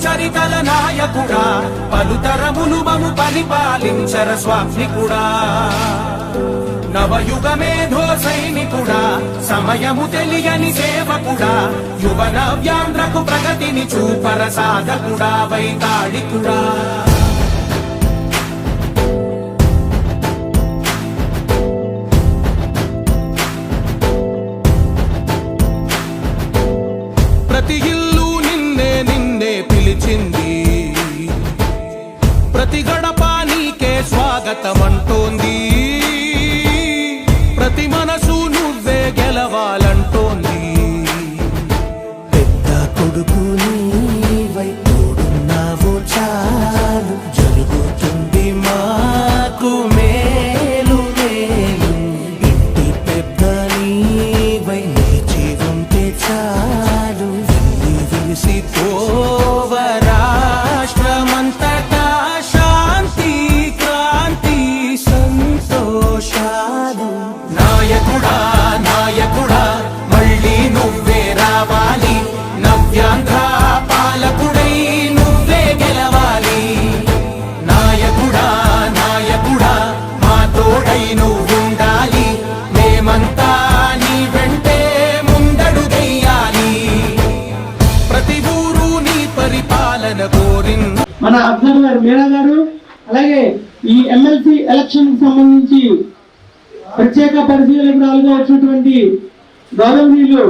చరితల నాయకుడా పలుతరములు మము పరిపాలించర స్వామికుడా నవయుగ మేధో సైనికుడా సమయము తెలియని సేవకుడా యువ నవ్యాంధ్రకు ప్రగతిని చూపర సాధకుడా వైతాళికుడా ప్రతి ఇల్లు నిన్నే నిన్నే పిలిచింది ప్రతి గడప నీకే స్వాగతమంటోంది ప్రతి మనసు నువ్వే గెలవాలంటోంది పెద్ద కొడుకు నీవై తోడున్నావు చాలు జరుగుతుంది మాకు మేలు మేలు ఇంటి పెద్ద నీవై నిలిచి ఉంటే చాలు విలిసి పోవ రాష్ట్రమంతటా శాంతి క్రాంతి సంతోషాలు నాయకుడా నాయకుడా మళ్ళీ నువ్వే రావాలి నవ్యాంధ్ర పాలకుడై నువ్వే గెలవాలి నాయకుడా నాయకుడా మా తోడై నువ్వుండాలి మేమంతా నీ వెంటే ముందడుగెయ్యాలి ప్రతి ఊరు నీ పరిపాలన కోరింది. మన అబ్జర్వర్ మీరా గారు అలాగే ఈ ఎమ్మెల్సీ ఎలక్షన్ సంబంధించి ప్రత్యేక పరిశీలకురాలుగా వచ్చినటువంటి గౌరవనీయులు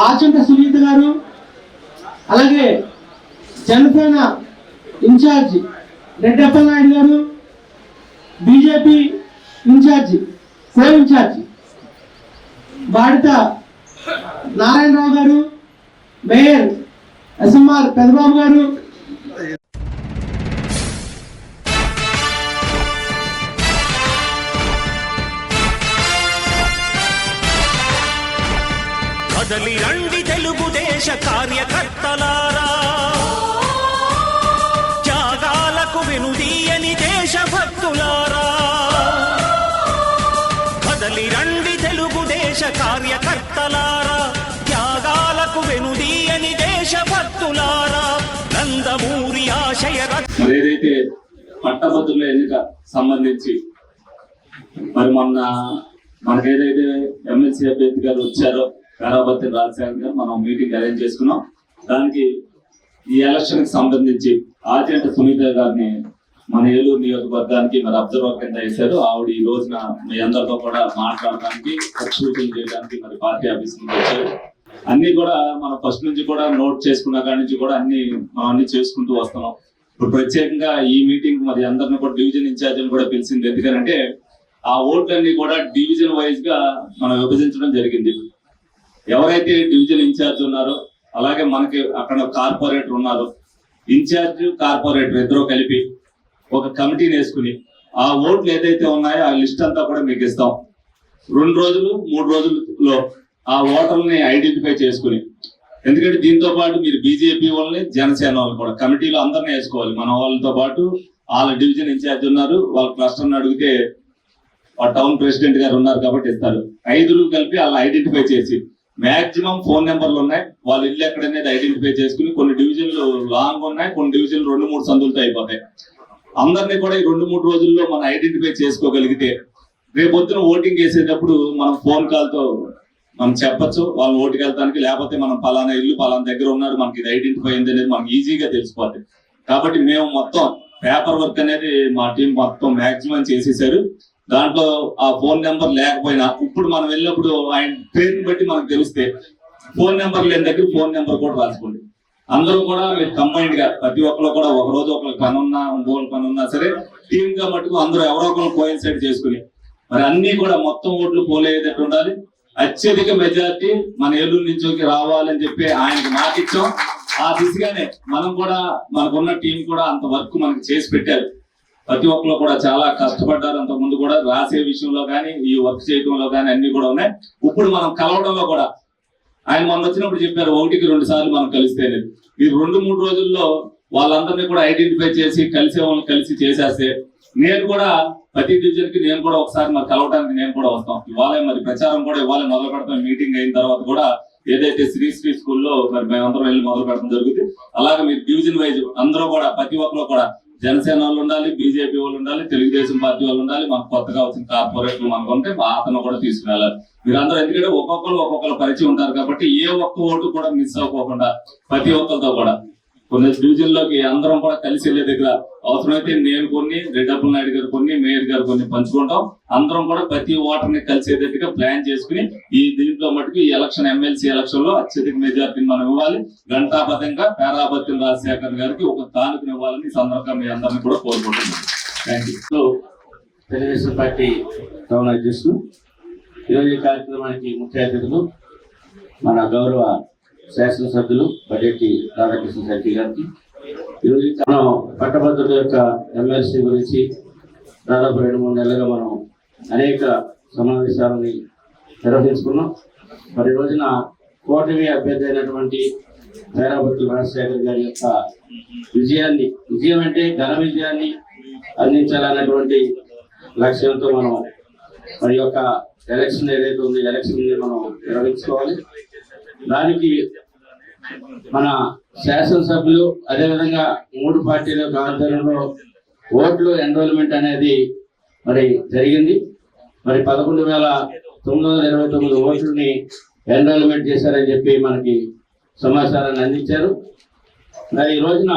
ఆచంట సునీత గారు అలాగే జనసేన ఇన్ఛార్జి రెడ్డప్ప నాయుడు గారు బీజేపీ ఇన్ఛార్జి కో ఇన్ఛార్జి బాడిత నారాయణరావు గారు మేయర్ ఎస్ఎంఆర్ పెదబాబు గారు కదలి రండి తెలుగుదేశ కార్యకర్తలారా త్యాగాలకు వెనుదీయని దేశభక్తులారా కదలి రండి తెలుగుదేశ కార్యకర్తలారా త్యాగాలకు వెనుదీయని దేశభక్తులారా నందమూరి ఆశయ మరి ఏదైతే పట్టభద్రుల ఎన్నిక సంబంధించి మరి మనకేదైతే ఎమ్మెల్సీ అభ్యర్థి గారు వచ్చారో కారాబత్తి రాజశేఖర్ గారు మనం మీటింగ్ అరేంజ్ చేసుకున్నాం. దానికి ఈ ఎలక్షన్ కి సంబంధించి ఆచంట సునీత గారిని మన ఏలూరు నియోజకవర్గానికి మరి అబ్జర్వర్ కింద వేశారు. ఆవిడ ఈ రోజున మీ అందరితో కూడా మాట్లాడడానికి సూచనలు చేయడానికి మరి పార్టీ ఆఫీస్ నుంచి వచ్చారు. అన్ని కూడా మనం ఫస్ట్ నుంచి కూడా నోట్ చేసుకున్న కాడి నుంచి కూడా మనం అన్ని చేసుకుంటూ వస్తున్నాం. ఇప్పుడు ప్రత్యేకంగా ఈ మీటింగ్ మరి అందరిని కూడా డివిజన్ ఇన్ఛార్జీలు కూడా పిలిచింది. ఎందుకంటే ఆ ఓట్లన్నీ కూడా డివిజన్ వైజ్ గా మనం విభజించడం జరిగింది. ఎవరైతే డివిజన్ ఇన్ఛార్జ్ ఉన్నారో అలాగే మనకి అక్కడ కార్పొరేటర్ ఉన్నారు, ఇన్ఛార్జ్ కార్పొరేటర్ ఇద్దరు కలిపి ఒక కమిటీని వేసుకుని ఆ ఓట్లు ఏదైతే ఉన్నాయో ఆ లిస్ట్ అంతా కూడా మీకు ఇస్తాం. 2 రోజులు 3 రోజుల్లో ఆ ఓటర్లని ఐడెంటిఫై చేసుకుని, ఎందుకంటే దీంతో పాటు మీరు బీజేపీ వాళ్ళని జనసేన వాళ్ళు కూడా కమిటీలో అందరినీ వేసుకోవాలి. మన వాళ్ళతో పాటు వాళ్ళ డివిజన్ ఇన్ఛార్జ్ ఉన్నారు, వాళ్ళ క్లస్టర్ని అడిగితే టౌన్ ప్రెసిడెంట్ గారు ఉన్నారు కాబట్టి ఇస్తారు. 5 కలిపి వాళ్ళని ఐడెంటిఫై చేసి మాక్సిమం ఫోన్ నెంబర్లు ఉన్నాయి, వాళ్ళ ఇల్లు ఎక్కడనేది ఐడెంటిఫై చేసుకుని, కొన్ని డివిజన్లు లాంగ్ ఉన్నాయి, కొన్ని డివిజన్లు 2-3 సందులతో అయిపోతాయి. అందరినీ కూడా ఈ 2-3 రోజుల్లో మనం ఐడెంటిఫై చేసుకోగలిగితే రేపొద్దున ఓటింగ్ వేసేటప్పుడు మనం ఫోన్ కాల్ తో మనం చెప్పచ్చు వాళ్ళని ఓటుకి వెళ్తానికి, లేకపోతే మనం పలానా ఇల్లు పలానా దగ్గర ఉన్నారు మనకి ఇది ఐడెంటిఫై అయింది అనేది మనకి ఈజీగా తెలిసిపోతుంది. కాబట్టి మేము మొత్తం పేపర్ వర్క్ అనేది మా టీం మొత్తం మాక్సిమం చేసేసారు. దాంట్లో ఆ ఫోన్ నెంబర్ లేకపోయినా ఇప్పుడు మనం వెళ్ళినప్పుడు ఆయన పేరుని బట్టి మనకు తెలిస్తే ఫోన్ నెంబర్ లేని దగ్గర ఫోన్ నెంబర్ కూడా రాసుకోండి. అందరూ కూడా మీరు కంబైన్డ్ గా ప్రతి ఒక్కరు కూడా ఒక రోజు ఒకరికి పని ఉన్నా ఇంకోళ్ళ పని ఉన్నా సరే టీమ్ గా మటుకు అందరూ ఎవరో ఒకరు కోయిన్సైడ్ చేసుకుని మరి అన్ని కూడా మొత్తం ఓట్లు పోలేదట్టు ఉండాలి. అత్యధిక మెజార్టీ మన ఏలూరు నుంచి రావాలని చెప్పి ఆయనకి మాట ఇచ్చాం. ఆ దిశగానే మనం కూడా మనకున్న టీం కూడా అంత వర్క్ మనకి చేసి పెట్టారు. ప్రతి ఒక్కరు కూడా చాలా కష్టపడ్డారు. అంత ముందు కూడా రాసే విషయంలో కానీ ఈ వర్క్ చేయడంలో కానీ అన్ని కూడా ఉన్నాయి. ఇప్పుడు మనం కలవడంలో కూడా ఆయన మొన్న వచ్చినప్పుడు చెప్పారు 1-2 సార్లు మనం కలిస్తేనే. ఈ 2-3 రోజుల్లో వాళ్ళందరినీ కూడా ఐడెంటిఫై చేసి కలిసే వాళ్ళని కలిసి చేసేస్తే నేను కూడా ప్రతి డివిజన్ కి నేను కూడా ఒకసారి మరి కలవడానికి నేను కూడా వస్తాం. ఇవాళ మరి ప్రచారం కూడా ఇవాళ మొదలు పెడతాం. మీటింగ్ అయిన తర్వాత కూడా ఏదైతే శ్రీ స్కూల్లో మరి మేమందరం వెళ్ళి మొదలు పెడతాం జరుగుతుంది. అలాగే మీరు డివిజన్ వైజ్ అందరూ కూడా ప్రతి ఒక్కరు కూడా జనసేన వాళ్ళు ఉండాలి, బీజేపీ వాళ్ళు ఉండాలి, తెలుగుదేశం పార్టీ వాళ్ళు ఉండాలి, మనకు కొత్తగా వచ్చిన కార్పొరేట్లు మనకు ఉంటే అతను కూడా తీసుకురావాలి. మీరందరూ ఎందుకంటే ఒక్కొక్కరు పరిచయం ఉంటారు కాబట్టి ఏ ఒక్క ఓటు కూడా మిస్ అవ్వకుండా ప్రతి ఒక్కరితో కూడా కొన్ని డివిజన్ లోకి అందరం కూడా కలిసి వెళ్ళే దగ్గర అవసరమైతే నేను కొన్ని, రెడ్డప్పల నాయుడు గారు కొన్ని, మేయర్ గారు కొన్ని పంచుకుంటాం. అందరం కూడా ప్రతి ఓటర్ని కలిసేటట్టుగా ప్లాన్ చేసుకుని ఈ దీంట్లో మటుకు ఈ ఎలక్షన్ ఎమ్మెల్సీ ఎలక్షన్ లో అత్యధిక మెజార్టీని మనం ఇవ్వాలి. గంటాబద్ధంగా పేరాబత్తి రాజశేఖర్ గారికి ఒక కానుకను ఇవ్వాలని ఈ సందర్భంగా మీ అందరినీ కూడా కోరుకుంటున్నాను. Thank you. Telugu Desam party town అధ్యక్షులు, ఈరోజు ఈ కార్యక్రమానికి ముఖ్య అతిథులు మన గౌరవ శాసనసభ్యులు బడ్జెట్ రాధాకృష్ణ శెట్టి గారికి, ఈరోజు మనం పట్టభద్రుల యొక్క ఎమ్మెల్సీ గురించి దాదాపు 2-3 నెలలుగా మనం అనేక సమావేశాలని నిర్వహించుకున్నాం. మరి ఈ రోజున కూటమి అభ్యర్థి అయినటువంటి పేరాబత్తుల రాజశేఖర్ గారి యొక్క విజయం అంటే ఘన విజయాన్ని అందించాలన్నటువంటి లక్ష్యంతో మనం మరి యొక్క ఎలక్షన్ ఏదైతే ఉందో ఎలక్షన్ మనం నిర్వహించుకోవాలి. దానికి మన శాసనసభ్యులు అదేవిధంగా 3 పార్టీల యొక్క ఆధ్వర్యంలో ఓట్లు ఎన్రోల్మెంట్ అనేది మరి జరిగింది. మరి 11,929 ఓట్లని ఎన్రోల్మెంట్ చేశారని చెప్పి మనకి సమాచారాన్ని అందించారు. మరి ఈ రోజున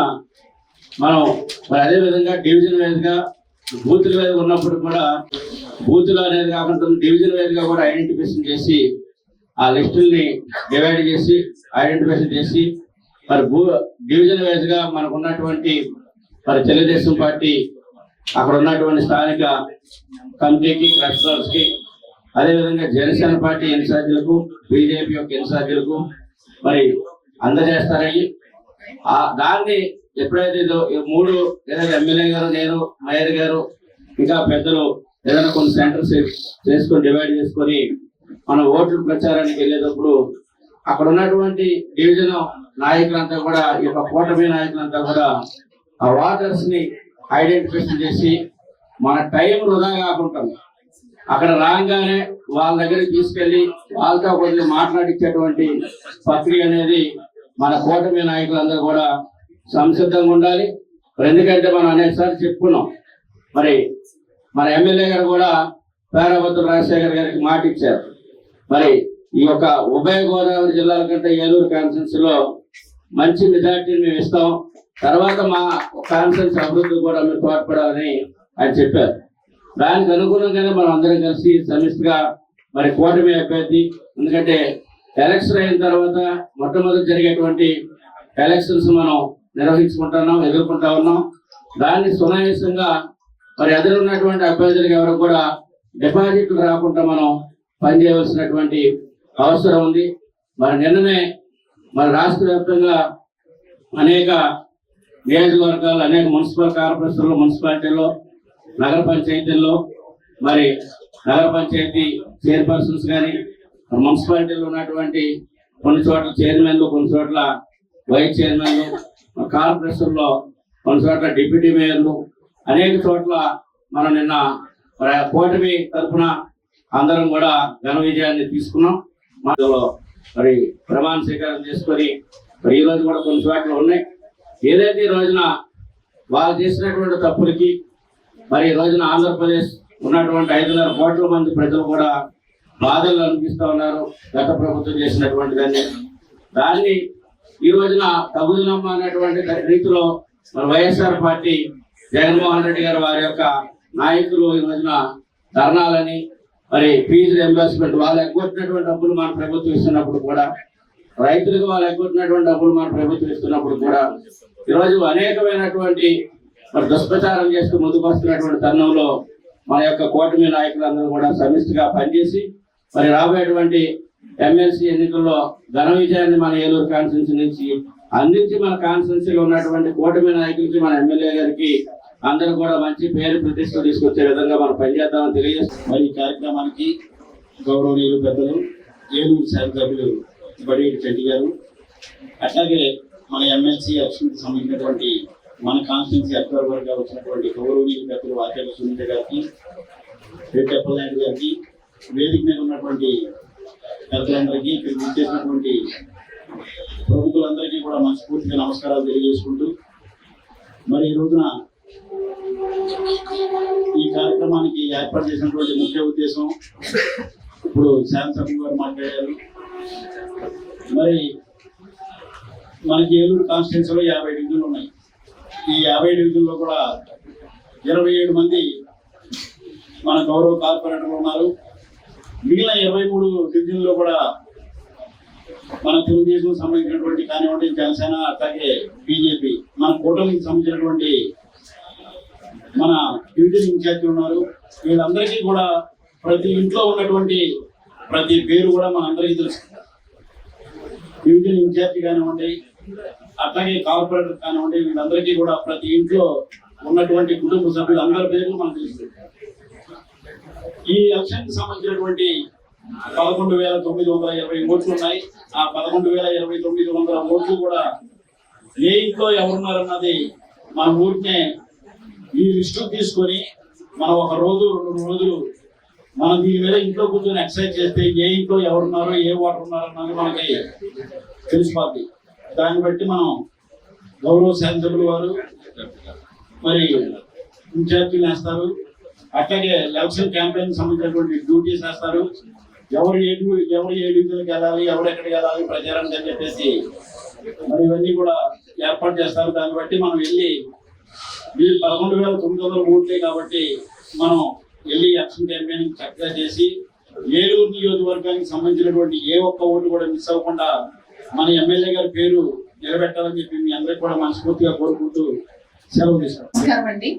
మనం మరి అదేవిధంగా డివిజన్ వైజ్ గా బూతుల వైజ్ ఉన్నప్పుడు కూడా బూతులు అనేది కాకుండా డివిజన్ వైజ్ గా కూడా ఐడెంటిఫికేషన్ చేసి ఆ లిస్టుల్ని డివైడ్ చేసి ఐడెంటిఫికేషన్ చేసి మరి డివిజన్ వైజ్ గా మనకు ఉన్నటువంటి మరి తెలుగుదేశం పార్టీ అక్కడ ఉన్నటువంటి స్థానిక కమిటీకి, క్లస్టర్స్ కి, అదేవిధంగా జనసేన పార్టీ ఇన్ఛార్జీలకు, బీజేపీ యొక్క ఇన్ఛార్జీలకు మరి అందజేస్తారని దాన్ని ఎప్పుడైతే 3 ఏదైనా ఎమ్మెల్యే గారు, నేను, మేయర్ గారు, ఇంకా పెద్దలు ఏదైనా కొన్ని సెంటర్స్ చేసుకొని డివైడ్ చేసుకొని మన ఓట్ల ప్రచారానికి వెళ్ళేటప్పుడు అక్కడ ఉన్నటువంటి డివిజన్ నాయకులంతా కూడా ఈ యొక్క కూటమి నాయకులంతా కూడా ఆ వాటర్స్ ని ఐడెంటిఫికేషన్ చేసి మన టైం వృధా కాకుండా అక్కడ రాగానే వాళ్ళ దగ్గరికి తీసుకెళ్లి వాళ్ళతో కొద్దిగా మాట్లాడించేటువంటి ప్రక్రియ అనేది మన కూటమి నాయకులందరూ కూడా సంసిద్ధంగా ఉండాలి. ఎందుకంటే మనం అనేకసార్లు చెప్పుకున్నాం. మరి మన ఎమ్మెల్యే గారు కూడా పేరాబత్తుల రాజశేఖర్ గారికి మాట ఇచ్చారు. మరి ఈ యొక్క ఉభయ గోదావరి జిల్లాల కంటే ఏలూరు కాన్స్టిట్యున్సీ లో మంచి మెజార్టీని మేము ఇస్తాం, తర్వాత మా కాన్స్టిట్యున్సీ అభివృద్ధి కూడా మీరు తోడ్పడాలని ఆయన చెప్పారు. దానికి అనుగుణంగానే మనం అందరం కలిసి సమిష్టిగా మరి కూటమి అభ్యర్థి, ఎందుకంటే ఎలక్షన్ అయిన తర్వాత మొట్టమొదటి జరిగేటువంటి ఎలక్షన్స్ మనం నిర్వహించుకుంటున్నాం, ఎదుర్కొంటా ఉన్నాం. దాన్ని సునాయాసంగా మరి ఎదురున్నటువంటి అభ్యర్థులకు ఎవరికి కూడా డిపాజిట్లు రాకుండా మనం పనిచేయవలసినటువంటి అవసరం ఉంది. మరి నిన్ననే మరి రాష్ట్ర వ్యాప్తంగా అనేక నియోజకవర్గాలు, అనేక మున్సిపల్ కార్పొరేషన్లు, మున్సిపాలిటీల్లో, నగర పంచాయతీల్లో మరి నగర పంచాయతీ చైర్పర్సన్స్ కానీ, మున్సిపాలిటీలో ఉన్నటువంటి కొన్ని చోట్ల చైర్మన్లు, కొన్ని చోట్ల వైస్ చైర్మన్లు, కార్పొరేషన్లో కొన్ని చోట్ల డిప్యూటీ మేయర్లు, అనేక చోట్ల మనం నిన్న కూటమి తరఫున అందరం కూడా ఘన విజయాన్ని తీసుకున్నాం. మరి ప్రమాణ స్వీకారం చేసుకొని మరి ఈ రోజు కూడా కొన్ని చోట్ల ఉన్నాయి. ఏదైతే ఈ రోజున వాళ్ళు చేసినటువంటి తప్పులకి మరి ఈ రోజున ఆంధ్రప్రదేశ్ ఉన్నటువంటి 5.5 కోట్ల మంది ప్రజలు కూడా బాధలు అనిపిస్తూ ఉన్నారు గత ప్రభుత్వం చేసినటువంటి దాన్ని ఈ రోజున తగుదనమ్మ అనేటువంటి రీతిలో మరి వైఎస్ఆర్ పార్టీ జగన్మోహన్ రెడ్డి గారు వారి యొక్క నాయకులు ఈ రోజున ధర్నాలని మరి ఫీజు రియంబర్స్మెంట్ వాళ్ళు ఎగ్గొట్టినటువంటి డబ్బులు మన ప్రభుత్వం ఇస్తున్నప్పుడు కూడా, రైతులకు వాళ్ళు ఎగ్గొట్టినటువంటి డబ్బులు మన ప్రభుత్వం ఇస్తున్నప్పుడు కూడా ఈరోజు అనేకమైనటువంటి మరి దుష్ప్రచారం చేస్తూ ముందుకు వస్తున్నటువంటి తరుణంలో మన యొక్క కూటమి నాయకులందరూ కూడా సమిష్టిగా పనిచేసి మరి రాబోయేటువంటి ఎమ్మెల్సీ ఎన్నికల్లో ఘన విజయాన్ని మన ఏలూరు కాన్స్టిట్యున్సీ నుంచి అందించి మన కాన్స్టిట్యున్సీలో ఉన్నటువంటి కూటమి నాయకులకి, మన ఎమ్మెల్యే గారికి అందరూ కూడా మంచి పేరు ప్రతిష్ట తీసుకొచ్చే విధంగా మనం పనిచేద్దామని తెలియజేస్తాం. మరి ఈ కార్యక్రమానికి గౌరవనీయులు పెద్దలు ఏలూరు శాసనసభ్యులు బడ్జెట్ శెట్టి గారు, అట్లాగే మన ఎమ్మెల్సీ ఎలక్షన్కి సంబంధించినటువంటి మన కాన్స్టిట్యున్సీ అబ్జర్వర్ గా వచ్చినటువంటి గౌరవనీయులు పెద్దలు వాక్యాల సునీత గారికి, రెడ్డప్పల నాయుడు గారికి, వేదిక మీద ఉన్నటువంటి పెద్దలందరికీ, ఇక్కడ చేసినటువంటి ప్రముఖులందరికీ కూడా మనస్ఫూర్తిగా నమస్కారాలు తెలియజేసుకుంటూ మరి ఈ రోజున ఈ కార్యక్రమానికి ఏర్పాటు చేసినటువంటి ముఖ్య ఉద్దేశం ఇప్పుడు శాసనసభ్యులు గారు మాట్లాడారు. మరి మనకి ఏలూరు కాన్స్టిట్యున్సీలో 50 డివిజన్లు ఉన్నాయి. ఈ 50 డివిజన్లో కూడా 27 మంది మన గౌరవ కార్పొరేటర్లు ఉన్నారు. మిగిలిన 23 డివిజన్లో కూడా మన తెలుగుదేశం సంబంధించినటువంటి కానివ్వండి, జనసేన, అట్లాగే బీజేపీ, మన కూటమికి సంబంధించినటువంటి మన డివిజన్ ఇన్ఛార్జీలు ఉన్నారు. వీళ్ళందరికీ కూడా ప్రతి ఇంట్లో ఉన్నటువంటి ప్రతి పేరు కూడా మనందరికీ తెలుసు. డివిజన్ ఇన్ఛార్జి కానివ్వండి, అట్లాగే కార్పొరేటర్ కానివ్వండి, వీళ్ళందరికీ కూడా ప్రతి ఇంట్లో ఉన్నటువంటి కుటుంబ సభ్యులందరి పేర్లు మనకు తెలుసు. ఈ ఎలక్షన్ కి సంబంధించినటువంటి 11,920 ఓట్లు ఉన్నాయి. ఆ 11,920 ఓట్లు కూడా ఏ ఇంట్లో ఎవరున్నారన్నది మన ఊరినే ఈ లిస్టు తీసుకొని మనం ఒక రోజు 2 రోజులు మనం దీని మీద ఇంట్లో కూర్చొని ఎక్సర్సైజ్ చేస్తే ఏ ఇంట్లో ఎవరున్నారో ఏ ఓటర్ ఉన్నారో అన్నది మనకి తెలిసిపోద్ది. దాన్ని బట్టి మనం గౌరవ శాసనసభ్యులు వారు మరి ఇన్ఛార్జీలు వేస్తారు. అట్లాగే ఎలక్షన్ క్యాంపెయిన్ సంబంధించినటువంటి డ్యూటీస్ వేస్తారు. ఎవరు ఏ డివిజన్కి వెళ్ళాలి, ఎవరు ఎక్కడికి వెళ్ళాలి ప్రచారానికి అని చెప్పేసి మరి ఇవన్నీ కూడా ఏర్పాటు చేస్తారు. దాన్ని బట్టి మనం వెళ్ళి ఈ 11,900 ఓట్లే కాబట్టి మనం వెళ్ళి ఎలక్షన్ క్యాంపెయిన్ చక్కగా చేసి ఏలూరు నియోజకవర్గానికి సంబంధించినటువంటి ఏ ఒక్క ఓటు కూడా మిస్ అవ్వకుండా మన ఎమ్మెల్యే గారి పేరు నిలబెట్టాలని చెప్పి మీ అందరికీ కూడా మనస్ఫూర్తిగా కోరుకుంటూ సెలవు తీసుకుంటాం. నమస్కారం అండి.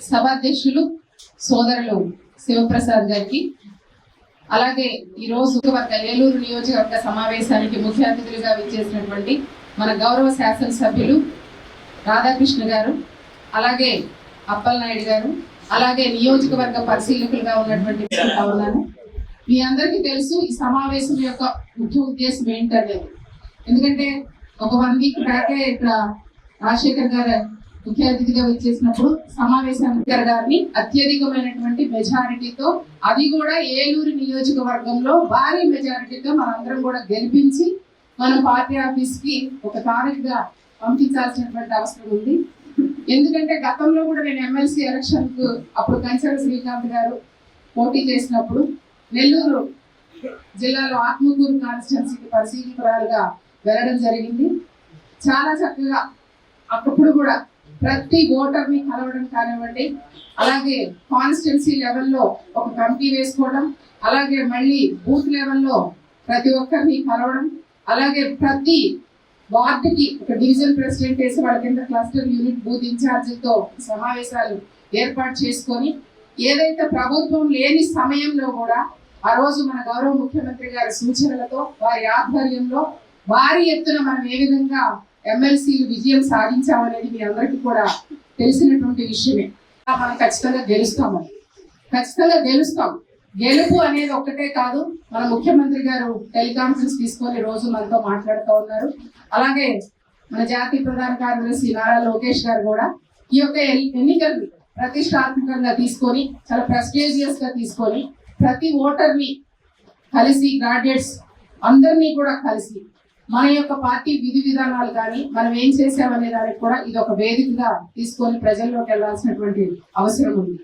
సభాధ్యక్షులు సోదరులు శివప్రసాద్ గారికి, అలాగే ఈ రోజు ఏలూరు నియోజకవర్గ సమావేశానికి ముఖ్య అతిథులుగా విచ్చేసినటువంటి మన గౌరవ శాసనసభ్యులు రాధాకృష్ణ గారు, అలాగే అప్పలనాయుడు గారు, అలాగే నియోజకవర్గ పరిశీలకులుగా ఉన్నటువంటి ఉన్నాను. మీ అందరికీ తెలుసు ఈ సమావేశం యొక్క ముఖ్య ఉద్దేశం ఏంటనేది. ఎందుకంటే ఒక 1 వీక్ బ్యాకే ఇక్కడ రాజశేఖర్ గారు ముఖ్య అతిథిగా వచ్చేసినప్పుడు సమావేశానికి గారిని అత్యధికమైనటువంటి మెజారిటీతో, అది కూడా ఏలూరు నియోజకవర్గంలో భారీ మెజారిటీతో మనందరం కూడా గెలిపించి మన పార్టీ ఆఫీస్ కి ఒక తారీఖుగా పంపించాల్సినటువంటి అవసరం ఉంది. ఎందుకంటే గతంలో కూడా నేను ఎమ్మెల్సీ ఎలక్షన్ కు అప్పుడు కంచర శ్రీకాంత్ గారు పోటీ చేసినప్పుడు నెల్లూరు జిల్లాలో ఆత్మకూరు కాన్స్టిట్యున్సీకి పరిశీలకురాలుగా వెళ్ళడం జరిగింది. చాలా చక్కగా అప్పుడు కూడా ప్రతి ఓటర్ని కలవడం కానివ్వండి, అలాగే కాన్స్టిట్యున్సీ లెవెల్లో ఒక కమిటీ వేసుకోవడం, అలాగే మళ్ళీ బూత్ లెవెల్లో ప్రతి ఒక్కరిని కలవడం, అలాగే ప్రతి వార్డుకి ఒక డివిజన్ ప్రెసిడెంట్ వేసి వాళ్ళ కింద క్లస్టర్ యూనిట్ బూత్ ఇన్ఛార్జితో సమావేశాలు ఏర్పాటు చేసుకొని, ఏదైతే ప్రభుత్వం లేని సమయంలో కూడా ఆ రోజు మన గౌరవ ముఖ్యమంత్రి గారి సూచనలతో వారి ఆధ్వర్యంలో భారీ ఎత్తున మనం ఏ విధంగా ఎమ్మెల్సీలు విజయం సాధించామనేది మీ అందరికీ కూడా తెలిసినటువంటి విషయమే. మనం ఖచ్చితంగా గెలుస్తాం. గెలుపు అనేది ఒక్కటే కాదు, మన ముఖ్యమంత్రి గారు టెలికాన్ఫరెన్స్ తీసుకొని రోజు మనతో మాట్లాడుతూ ఉన్నారు. అలాగే మన జాతీయ ప్రధాన కార్యదర్శి నారా లోకేష్ గారు కూడా ఈ యొక్క ఎన్నికల్ని ప్రతిష్టాత్మకంగా తీసుకొని, చాలా ప్రెస్టీజియస్ గా తీసుకొని, ప్రతి ఓటర్ని కలిసి, గ్రాడ్యుయేట్స్ అందరినీ కూడా కలిసి మన యొక్క పార్టీ విధి విధానాలు కానీ మనం ఏం చేసామనే దానికి కూడా ఇది ఒక వేదికగా తీసుకొని ప్రజల్లోకి వెళ్లాల్సినటువంటి అవసరం ఉంది.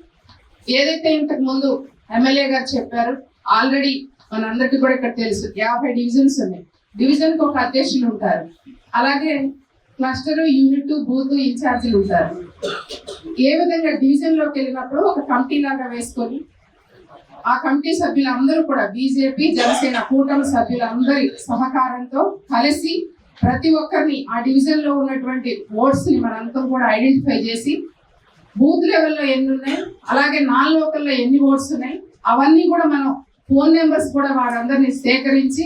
ఏదైతే ఇంతకు ముందు ఎమ్మెల్యే గారు చెప్పారు, ఆల్రెడీ మనందరికీ కూడా ఇక్కడ తెలుసు 50 డివిజన్స్ ఉన్నాయి. డివిజన్ కి ఒక అధ్యక్షులు ఉంటారు, అలాగే క్లస్టర్, యూనిట్, బూత్ ఇన్ఛార్జీలు ఉంటారు. ఏ విధంగా డివిజన్ లోకి వెళ్ళినప్పుడు ఒక కమిటీ లాగా వేసుకొని ఆ కమిటీ సభ్యులందరూ కూడా బీజేపీ, జనసేన కూటమి సభ్యులందరి సహకారంతో కలిసి ప్రతి ఒక్కరిని ఆ డివిజన్ లో ఉన్నటువంటి ఓట్స్ ని మనంతా కూడా ఐడెంటిఫై చేసి, బూత్ లెవెల్లో ఎన్ని ఉన్నాయి, అలాగే నాన్ లోకల్లో ఎన్ని ఓట్స్ ఉన్నాయి, అవన్నీ కూడా మనం ఫోన్ నెంబర్స్ కూడా వారందరినీ సేకరించి,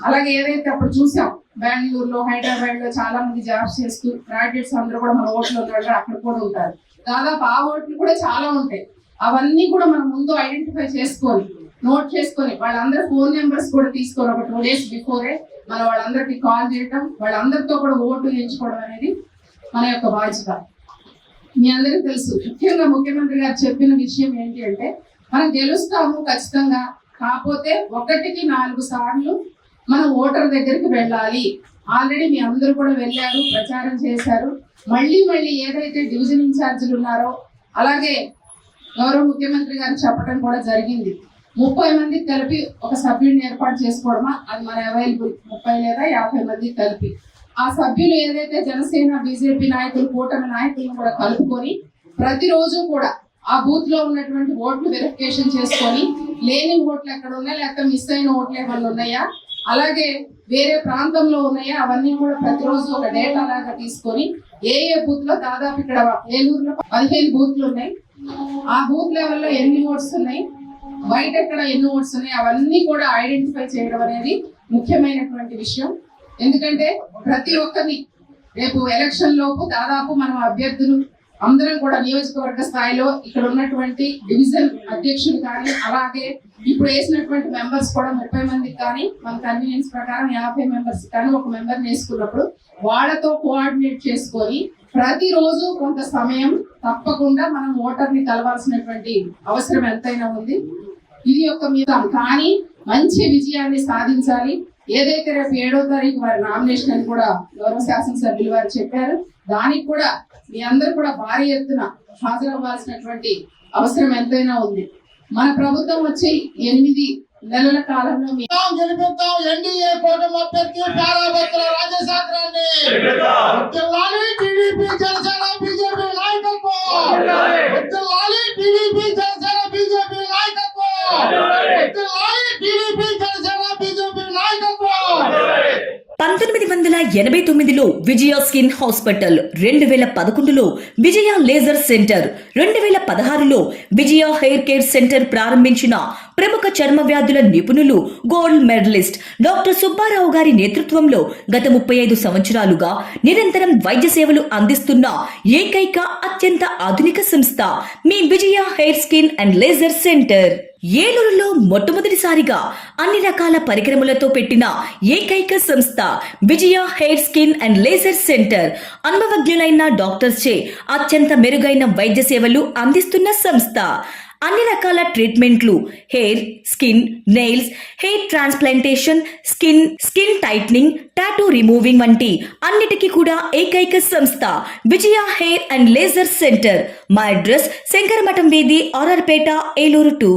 అలాగే ఏదైతే అప్పుడు చూసాం బెంగళూరులో, హైదరాబాద్ లో చాలా మంది జాబ్స్ చేస్తూ గ్రాడ్యుయేట్స్ అందరూ కూడా మన ఓట్లు ఉంటారు, అక్కడ కూడా ఉంటారు. దాదాపు ఆ ఓట్లు కూడా చాలా ఉంటాయి. అవన్నీ కూడా మనం ముందు ఐడెంటిఫై చేసుకొని, నోట్ చేసుకొని, వాళ్ళందరూ ఫోన్ నెంబర్స్ కూడా తీసుకొని ఒక 2 days బిఫోరే మనం వాళ్ళందరికీ కాల్ చేయటం, వాళ్ళందరితో కూడా ఓటు ఎంచుకోవడం అనేది మన యొక్క బాధ్యత. మీ అందరికీ తెలుసు, ముఖ్యంగా ముఖ్యమంత్రి గారు చెప్పిన విషయం ఏంటి అంటే, మనం గెలుస్తాము ఖచ్చితంగా, కాకపోతే 1కి 4 సార్లు మనం ఓటర్ దగ్గరికి వెళ్ళాలి. ఆల్రెడీ మీ అందరూ కూడా వెళ్ళారు, ప్రచారం చేశారు. మళ్ళీ ఏదైతే డివిజన్ ఇన్ఛార్జీలు ఉన్నారో, అలాగే గౌరవ ముఖ్యమంత్రి గారు చెప్పడం కూడా జరిగింది, 30 మందికి కలిపి ఒక సభ్యుడిని ఏర్పాటు చేసుకోవడమా, అది మన అవైలబుల్ 30 లేదా 50 మందికి కలిపి. ఆ సభ్యులు ఏదైతే జనసేన, బీజేపీ నాయకులు, కూటమి నాయకులను కూడా కలుపుకొని ప్రతిరోజు కూడా ఆ బూత్ లో ఉన్నటువంటి ఓట్లు వెరిఫికేషన్ చేసుకొని, లేని ఓట్లు ఎక్కడ ఉన్నాయా, లేకపోతే మిస్ అయిన ఓట్లు ఏమన్నా ఉన్నాయా, అలాగే వేరే ప్రాంతంలో ఉన్నాయా, అవన్నీ కూడా ప్రతిరోజు ఒక డేటా లాగా తీసుకొని ఏ బూత్ లో, దాదాపు ఇక్కడ ఏలూరులో 15 బూత్లు ఉన్నాయి, ఆ బూత్ లెవెల్లో ఎన్ని ఓట్స్ ఉన్నాయి, బయట ఎక్కడ ఎన్ని ఓట్స్ ఉన్నాయి, అవన్నీ కూడా ఐడెంటిఫై చేయడం అనేది ముఖ్యమైనటువంటి విషయం. ఎందుకంటే ప్రతి ఒక్కరిని రేపు ఎలక్షన్ లోపు దాదాపు మనం అభ్యర్థులు అందరం కూడా నియోజకవర్గ స్థాయిలో ఇక్కడ ఉన్నటువంటి డివిజన్ అధ్యక్షులు కానీ, అలాగే ఇప్పుడు వేసినటువంటి మెంబర్స్ కూడా 30 మందికి కానీ, మన కన్వీనియన్స్ ప్రకారం 50 మెంబర్స్ కానీ ఒక మెంబర్ వేసుకున్నప్పుడు వాళ్ళతో కోఆర్డినేట్ చేసుకొని ప్రతిరోజు కొంత సమయం తప్పకుండా మనం ఓటర్ని కలవాల్సినటువంటి అవసరం ఎంతైనా ఉంది. ఇది యొక్క మీద కానీ మంచి విజయాన్ని సాధించాలి. ఏదైతే రేపు 7వ తారీఖు వారి నామినేషన్ అని కూడా గౌరవ శాసనసభ్యులు వారు చెప్పారు, దానికి కూడా మీ అందరూ కూడా భారీ ఎత్తున హాజరవ్వాల్సినటువంటి అవసరం ఎంతైనా ఉంది. మన ప్రభుత్వం వచ్చి 8 నెలల కాలంలో గెలిపిద్దాం ఎన్డీఏ కూటమి అభ్యర్థి పేరాబత్తుల రాజశేఖరాన్ని. టీడీపీ జనసేన బీజేపీ నాయకత్వం, టీడీపీ జనసేన బీజేపీ నాయకత్వం, టీడీపీ జనసేన బీజేపీ నాయకత్వం. 1989లో విజయ స్కిన్ హాస్పిటల్, 2011లో విజయ లేజర్ సెంటర్, 2016లో విజయ హెయిర్ కేర్ సెంటర్ ప్రారంభించిన ప్రముఖ చర్మ వ్యాధుల నిపుణులు, గోల్డ్ మెడలిస్ట్ డాక్టర్ సుబ్బారావు గారి నేతృత్వంలో గత 35 సంవత్సరాలుగా నిరంతరం వైద్య సేవలు అందిస్తున్న ఏకైక అత్యంత ఆధునిక సంస్థ మీ Vijaya hair skin and laser centre. ఏలూరులో మొట్టమొదటిసారిగా అన్ని రకాల పరికరములతో పెట్టిన ఏకైక సంస్థ Vijaya hair skin and laser centre. అనుభవజ్ఞులైన డాక్టర్స్ చే అత్యంత మెరుగైన వైద్య సేవలు అందిస్తున్న సంస్థ. అన్ని రకాల ట్రీట్మెంట్లు, hair, skin, nails, hair transplantation, skin tightening, tattoo removing వంటి అన్నిటికీ కూడా ఏకైక సంస్థ Vijaya hair and laser centre. మా అడ్రస్ శంకరమఠం వీధి, ఆర్ఆర్పేట, ఏలూరు 2.